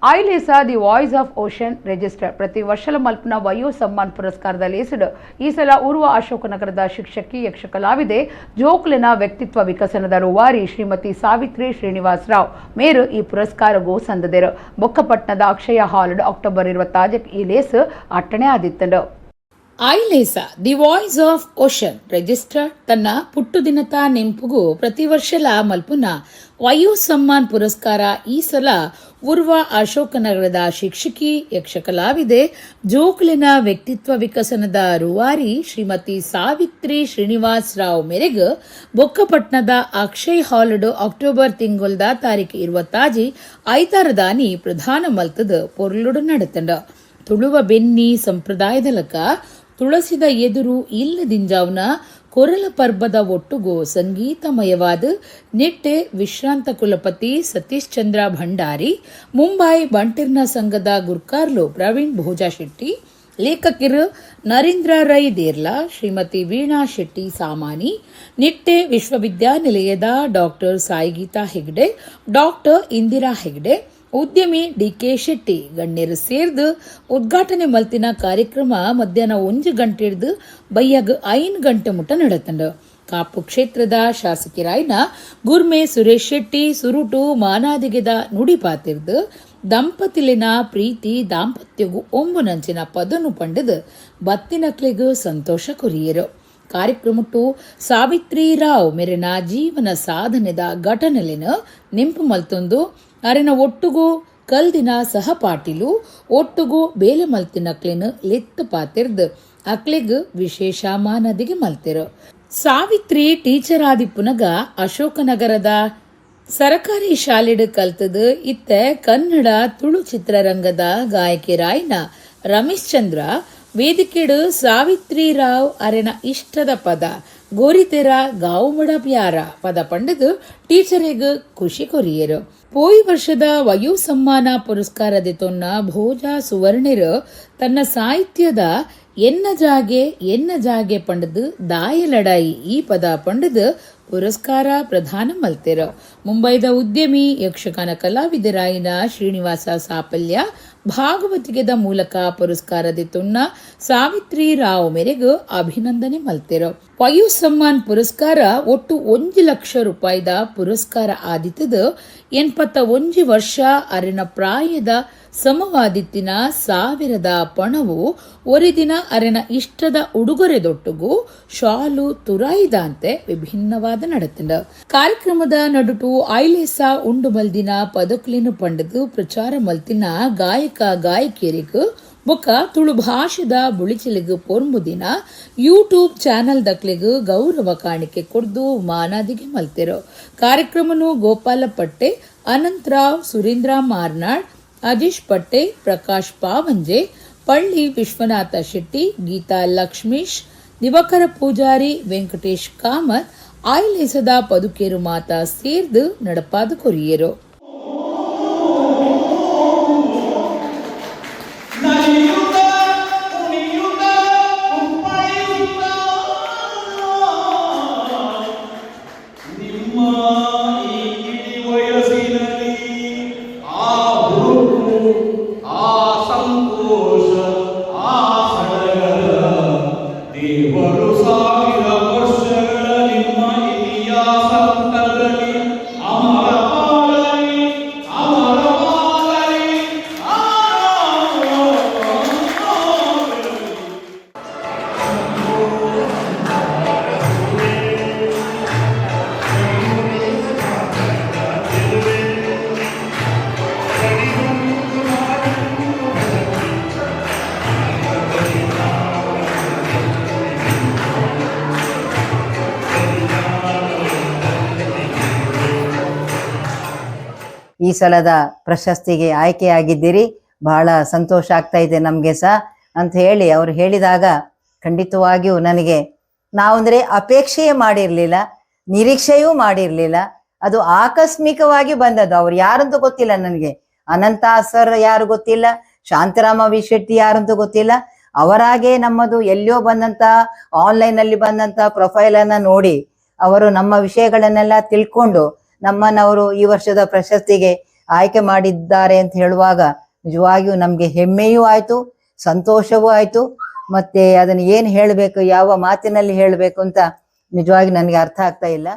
ಐಲೇಸ the voice of ocean register ಪ್ರತಿ ವರ್ಷಲ ಮಲ್ಪನ ವಯೋ ಸಮ್ಮಾನ್ ಪುರಸ್ಕಾರದಲ್ಲಿ ಹೆಸರು ಈ ಸಲ ಉರ್ವ ಅಶೋಕನಗರದ ಶಿಕ್ಷಕಿ ಯಕ್ಷ ಕಲಾವಿದೆ ಜೋಕ್ಲಿನ ವ್ಯಕ್ತಿತ್ವ ವಿಕಸನದ ರೂವಾರಿ ಶ್ರೀಮತಿ ಸಾವಿತ್ರಿ ಶ್ರೀನಿವಾಸ್ ರಾವ್ ಮೇರು ಈ ಪುರಸ್ಕಾರಗೂ ಸಂದದರು ಬೊಕ್ಕಪಟ್ಟಣದ ಅಕ್ಷಯ ಹಾಲ್ ಅಕ್ಟೋಬರ್ 20 ಈ ಲೇಸ್ ಅಟ್ಟಣೆ ಆದಿತ್ತಂಡು. Ailesa the voice of ocean register ತನ್ನ ಪುಟ್ಟುದಿನತ ನೆಂಪುಗೂ ಪ್ರತಿ ವರ್ಷಲ ಮಲ್ಪುನ ವಯೋ ಸಮ್ಮಾನ್ ಪುರಸ್ಕಾರ ಈ ಸಲ ಉರ್ವ ಅಶೋಕನಗರದ ಶಿಕ್ಷಕಿ ಯಕ್ಷ ಕಲಾವಿದೆ ಜೋಕ್ಲಿನ ವ್ಯಕ್ತಿತ್ವ ವಿಕಸನದ ರೂವಾರಿ ಶ್ರೀಮತಿ ಸಾವಿತ್ರಿ ಶ್ರೀನಿವಾಸ್ ರಾವ್ ಮೇರೆಗೆ ಬೊಕ್ಕಪಟ್ಟಣದ ಅಕ್ಷಯ್ ಹಾಲ್ಡ್ ಅಕ್ಟೋಬರ್ ತಿಂಗೊಲ್ದ ತಾರೀಕು 20 ಐತಾರದಾನಿ ಪ್ರಧಾನ ಮಲ್ತದ ಪೊರ್ಲುಡು ನಡೆತಂಡ ತುಳುವ ಬೆನ್ನಿ ಸಂಪ್ರದಾಯದಲಕ ತುಳಸಿದ ಎದುರು ಇಲ್ಲದಿಂಜಾವ್ನ ಕೊರಲ ಪರ್ಬದ ಒಟ್ಟುಗೋ ಸಂಗೀತಮಯವಾದ ನಿಟ್ಟೆ ವಿಶ್ರಾಂತ ಕುಲಪತಿ ಸತೀಶ್ ಚಂದ್ರ ಭಂಡಾರಿ ಮುಂಬೈ ಬಂಟಿರ್ನ ಸಂಘದ ಗುರ್ಕಾರ್ಲು ಪ್ರವೀಣ್ ಭೋಜಾ ಶೆಟ್ಟಿ ಲೇಖಕಿರು ನರೇಂದ್ರ ರೈ ದೇರ್ಲಾ ಶ್ರೀಮತಿ ವೀಣಾ ಶೆಟ್ಟಿ ಸಾಮಾನಿ ನಿಟ್ಟೆ ವಿಶ್ವವಿದ್ಯಾನಿಲಯದ ಡಾಕ್ಟರ್ ಸಾಯಿಗೀತಾ ಹೆಗ್ಡೆ ಡಾಕ್ಟರ್ ಇಂದಿರಾ ಹೆಗ್ಡೆ ಉದ್ಯಮಿ ಡಿ.ಕೆ. ಶೆಟ್ಟಿ ಗಣ್ಯರು ಸೇರ್ದು ಉದ್ಘಾಟನೆ ಮಲ್ತಿನ ಕಾರ್ಯಕ್ರಮ ಮಧ್ಯಾಹ್ನ 1 ಗಂಟೆ ಹಿಡಿದು ಬೈಯಾಗ 5 ಗಂಟೆ ಮುಟ್ಟ ನಡೆತಂಡ. ಕಾಪು ಕ್ಷೇತ್ರದ ಶಾಸಕರಾಯ್ನ ಗುರ್ಮೆ ಸುರೇಶ್ ಶೆಟ್ಟಿ ಸುರುಟು ಮಾನಾದಿಗೆದ ನುಡಿಪಾತಿರ್ದು ದಂಪತಿಲಿನ ಪ್ರೀತಿ ದಾಂಪತ್ಯಗೂ ನಂಚಿನ ಪದನು ಪಂಡದು ಬತ್ತಿನಕ್ಲೆಗೂ ಸಂತೋಷ ಕೊರಿಯರು. ಕಾರ್ಯಕ್ರಮಟ್ಟು ಸಾವಿತ್ರಿ ರಾವ್ ಮೆರೆನ ಜೀವನ ಸಾಧನೆದ ಘಟನೆಲಿನ ನೆಂಪು ಮಲ್ತೊಂದು ಅರೆನ ಒಟ್ಟುಗೂ ಕಲ್ದಿನ ಸಹಪಾಟಿಲು ಒಟ್ಟುಗೂ ಬೇಲೆ ಮಲ್ತಿನಕ್ಲೆನ ಲೆತ್ತು ಪಾತಿರ್ದು ಅಕ್ಲೆಗ್ ವಿಶೇಷ ಮಾನದಿಗೆ ಮಲ್ತಿರು. ಸಾವಿತ್ರಿ ಟೀಚರ್ ಆದಿ ಪುನಗ ಅಶೋಕನಗರದ ಸರಕಾರಿ ಶಾಲೆಡ್ ಕಲ್ತದ ಇತ್ತ ಕನ್ನಡ ತುಳು ಚಿತ್ರರಂಗದ ಗಾಯಕಿರಾಯ್ನ ರಮೇಶ್ ಚಂದ್ರ ವೇದಿಕೆಡು ಸಾವಿತ್ರಿ ರಾವ್ ಅರೆನ ಇಷ್ಟದ ಪದ ಗೋರಿತೆರ ಗಾವುಮಡ ಪ್ಯಾರ ಪದ ಪಂಡದು ಟೀಚರೆಗ್ ಖುಷಿ ಕೊರಿಯರು. ಪೋಯಿ ವರ್ಷದ ವಯೋ ಸಮ್ಮಾನ ಪುರಸ್ಕಾರದ ತೊನ್ನ ಭೋಜಾ ಸುವರ್ಣಿರು ತನ್ನ ಸಾಹಿತ್ಯದ ಎನ್ನ ಜಾಗೆ ಪಂಡದು ದಾಯ ಲಡಾಯಿ ಈ ಪದ ಪಂಡದು ಪುರಸ್ಕಾರ ಪ್ರದಾನ ಮಲ್ತೆರು. ಮುಂಬೈದ ಉದ್ಯಮಿ ಯಕ್ಷಗಾನ ಕಲಾವಿದರಾಯಿನ ಶ್ರೀನಿವಾಸ ಸಾಪಲ್ಯ ಭಾಗವತಿಗೆದ ಮೂಲಕ ಪುರಸ್ಕಾರದ ತೊನ್ನ ಸಾವಿತ್ರಿ ರಾವ್ ಮೇರೆಗೂ ಅಭಿನಂದನೆ ಮಲ್ತೆರು. ವಯೋ ಸಮ್ಮಾನ್ ಪುರಸ್ಕಾರ ಒಟ್ಟು 1 ಲಕ್ಷ ರೂಪಾಯಿದ ಪುರಸ್ಕಾರ ಆದಿತ್ತದ 81 ವರ್ಷ ಅರೆನ ಪ್ರಾಯದ ಸಮವಾದಿತ್ತಿನ 1000 ಪಣವು ಒರಿದಿನ ಅರೆನ ಇಷ್ಟದ ಉಡುಗೊರೆದೊಟ್ಟುಗೂ ಶಾಲು ತುರಾಯಿದಂತೆ ವಿಭಿನ್ನವಾದ ನಡೆತಂಡ. ಕಾರ್ಯಕ್ರಮದ ನಡುಟು ಐಲೇಸ ಉಂಡು ಮಲ್ದಿನ ಪದಕುಲಿನ ಪಂಡದು ಪ್ರಚಾರ ಮಲ್ತಿನ ಗಾಯಕ ಗಾಯಕಿಯರಿಗೂ ಬೊಕ್ಕ ತುಳು ಭಾಷೆದ ಬುಳಿಚಿಲಿಗೂ ಪೊರ್ಮುದಿನ ಯೂಟ್ಯೂಬ್ ಚಾನಲ್ ದಕ್ಲೆಗೂ ಗೌರವ ಕಾಣಿಕೆ ಕೊಡ್ದು ಮಾನಾದಿಗೆ ಮಲ್ತೆರು. ಕಾರ್ಯಕ್ರಮನು ಗೋಪಾಲ ಪಟ್ಟೆ, ಅನಂತರಾವ್, ಸುರೇಂದ್ರ ಮಾರ್ನಾಡ್, ಅಜೀಶ್ ಪಟ್ಟೆ, ಪ್ರಕಾಶ್ ಪಾವಂಜೆ, ಪಳ್ಳಿ ವಿಶ್ವನಾಥ ಶೆಟ್ಟಿ, ಗೀತಾ ಲಕ್ಷ್ಮೀಶ್, ದಿವಕರ ಪೂಜಾರಿ, ವೆಂಕಟೇಶ್ ಕಾಮತ್ ಐಲೇಸದ ಪದುಕೇರು ಮಾತಾ ಸೇರ್ದು ನಡಪಾದು ಕೊರಿಯರು. ಈ ಸಲದ ಪ್ರಶಸ್ತಿಗೆ ಆಯ್ಕೆಯಾಗಿದ್ದೀರಿ, ಬಹಳ ಸಂತೋಷ ಆಗ್ತಾ ಇದೆ ನಮಗೆ ಸಹ ಅಂತ ಹೇಳಿ ಅವ್ರು ಹೇಳಿದಾಗ ಖಂಡಿತವಾಗಿಯೂ ನನಗೆ ನಾವಂದ್ರೆ ಅಪೇಕ್ಷೆಯೇ ಮಾಡಿರಲಿಲ್ಲ, ನಿರೀಕ್ಷೆಯೂ ಮಾಡಿರಲಿಲ್ಲ. ಅದು ಆಕಸ್ಮಿಕವಾಗಿ ಬಂದದ್ದು. ಅವ್ರು ಯಾರಂತೂ ಗೊತ್ತಿಲ್ಲ ನನಗೆ, ಅನಂತ ಸರ್ ಯಾರು ಗೊತ್ತಿಲ್ಲ, ಶಾಂತರಾಮ ವಿ ಶೆಟ್ಟಿ ಯಾರಂತೂ ಗೊತ್ತಿಲ್ಲ. ಅವರಾಗೆ ನಮ್ಮದು ಎಲ್ಲೋ ಬಂದಂತ ಆನ್ಲೈನ್ ಅಲ್ಲಿ ಬಂದಂತ ಪ್ರೊಫೈಲ್ ಅನ್ನ ನೋಡಿ ಅವರು ನಮ್ಮ ವಿಷಯಗಳನ್ನೆಲ್ಲ ತಿಳ್ಕೊಂಡು ನಮ್ಮನ್ನವರು ಈ ವರ್ಷದ ಪ್ರಶಸ್ತಿಗೆ ಆಯ್ಕೆ ಮಾಡಿದ್ದಾರೆ ಅಂತ ಹೇಳುವಾಗ ನಿಜವಾಗಿಯೂ ನಮ್ಗೆ ಹೆಮ್ಮೆಯೂ ಆಯ್ತು, ಸಂತೋಷವೂ ಆಯ್ತು. ಮತ್ತೆ ಅದನ್ನ ಏನ್ ಹೇಳ್ಬೇಕು, ಯಾವ ಮಾತಿನಲ್ಲಿ ಹೇಳ್ಬೇಕು ಅಂತ ನಿಜವಾಗಿ ನನಗೆ ಅರ್ಥ ಆಗ್ತಾ ಇಲ್ಲ.